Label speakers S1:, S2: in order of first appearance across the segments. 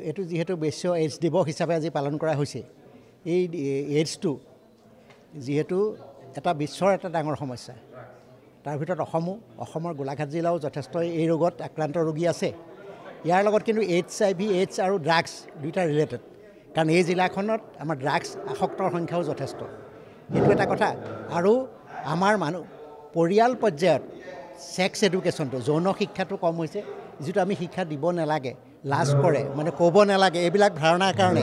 S1: এটো যেহেতু বিশ্ব এইডছ দিৱস হিচাপে আজি পালন কৰা হৈছে এই এইডছটো যেহেতু এটা বিশ্বৰ এটা ডাঙৰ সমস্যা তাৰ ভিতৰত অসমৰ গোলাঘাট জিলাও যথেষ্ট এই ৰোগত আক্ৰান্ত ৰোগী আছে ইয়াৰ লগত কিন্তু HIV এইডছ আৰু ড্ৰাগছ দুইটা ৰিলেটেড কাৰণ এই জিলাখনত আমাৰ ড্ৰাগছ আসক্তৰ সংখ্যাও যথেষ্ট এইটো এটা কথা আৰু আমাৰ মানুহ পৰিয়াল পৰ্যায়ত সেক্স এডুকেশ্যনটো যৌন শিক্ষাটো কম হৈছে যেটো আমি শিক্ষা দিব নালাগে লাজ কৰে মানে ক'ব নালাগে এইবিলাক ধাৰণাৰ কাৰণে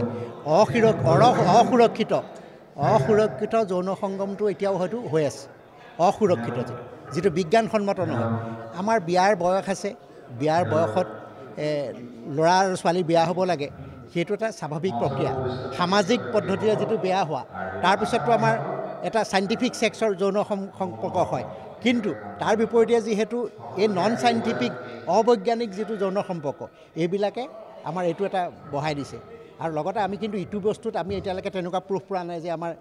S1: অসুৰক্ষিত যৌন সংগমটো এতিয়াও হয়তো হৈ আছে অসুৰক্ষিত যেটো বিজ্ঞানসন্মত নহয় আমাৰ বিয়াৰ বয়স আছে বিয়াৰ বয়সত ল'ৰা আৰু ছোৱালী বিয়া হ'ব লাগে সেইটো এটা স্বাভাৱিক প্ৰক্ৰিয়া সামাজিক পদ্ধতিৰে যেটো বিয়া হোৱা তাৰ পিছতটো আমাৰ এটা সাইন্টিফিক সেক্সৰ যৌন সম্পৰ্ক হয় কিন্তু তাৰ বিপৰীতে যেহেতু এই নন সাইন্টিফিক অবৈজ্ঞানিক যেটো যৌন সম্পৰ্ক এইবিলাকে আমাৰ এইটো এটা বহাই দিছে আৰু লগতে আমি কিন্তু ইটো বস্তুত আমি এতিয়ালৈকে তেনেকুৱা প্ৰুফ পোৱা নাই যে আমাৰ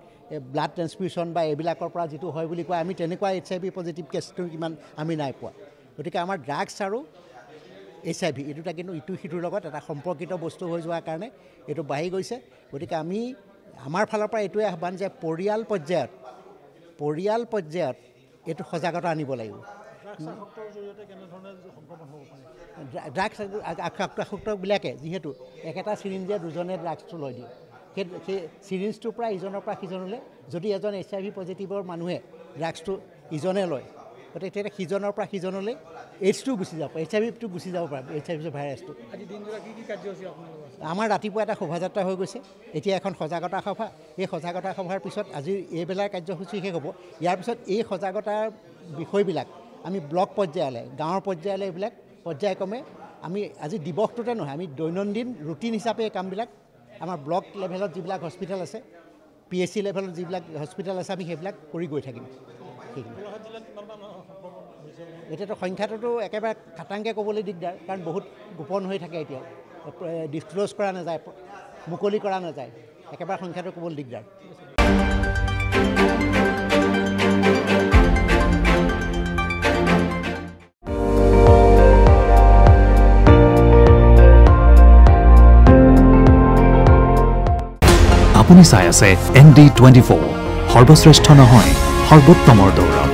S1: ব্লাড ট্ৰান্সফিউশন বা এইবিলাকৰ পৰা যেটো হয় বুলি কয় আমি তেনেকুৱা HIV পজিটিভ কেছটো কিমান আমি নাই পোৱা গতিকে আমাৰ ড্ৰাগছ আৰু HIV এইটোটা কিন্তু ইটো সিটোৰ লগত এটা সম্পৰ্কিত বস্তু হৈ যোৱাৰ কাৰণে এইটো বাঢ়ি গৈছে গতিকে আমি আমাৰ ফালৰ পৰা এইটোৱে আহ্বান যে পৰিয়াল পৰ্যায়ত এইটো সজাগতা আনিব লাগিব ড্ৰাগছ আসক্তবিলাকে যেহেতু একেটা চিৰিঞ্জে দুজনে ড্ৰাগছটো লৈ দিয়ে সেই চিৰিঞ্জটোৰ পৰা ইজনৰ পৰা সিজনলৈ যদি এজন HIV পজিটিভৰ মানুহে ড্ৰাগছটো ইজনে লয় গতিকে তেতিয়া সিজনৰ পৰা সিজনলৈ এইডছটো গুচি যাব HIVটো গুচি যাব পাৰে HIV ভাইৰাছটো আমাৰ ৰাতিপুৱা এটা শোভাযাত্ৰা হৈ গৈছে এতিয়া এখন সজাগতা সভা এই সজাগতা সভাৰ পিছত আজি এইবেলাৰ কাৰ্যসূচী শেষ হ'ব ইয়াৰ পিছত এই সজাগতাৰ বিষয়বিলাক আমি ব্লক পৰ্যায়লৈ গাঁৱৰ পৰ্যায়লৈ এইবিলাক পৰ্যায়ক্ৰমে আমি আজি দিৱসটোতে নহয় আমি দৈনন্দিন ৰুটিন হিচাপে এই কামবিলাক আমাৰ ব্লক লেভেলত যিবিলাক হস্পিটেল আছে PHC লেভেলত যিবিলাক হস্পিটেল আছে আমি সেইবিলাক কৰি গৈ থাকিম এতিয়াতো সংখ্যাটোতো একেবাৰে খাটাংকৈ ক'বলৈ দিগদাৰ কাৰণ বহুত গোপন হৈ থাকে এতিয়া ডিছক্ল'জ কৰা নাযায় মুকলি কৰা নাযায় একেবাৰে সংখ্যাটো ক'বলৈ দিগদাৰ
S2: আপুনি চাই আছে ND24 সৰ্বশ্ৰেষ্ঠ নহয় সৰ্বোত্তমৰ দৌৰ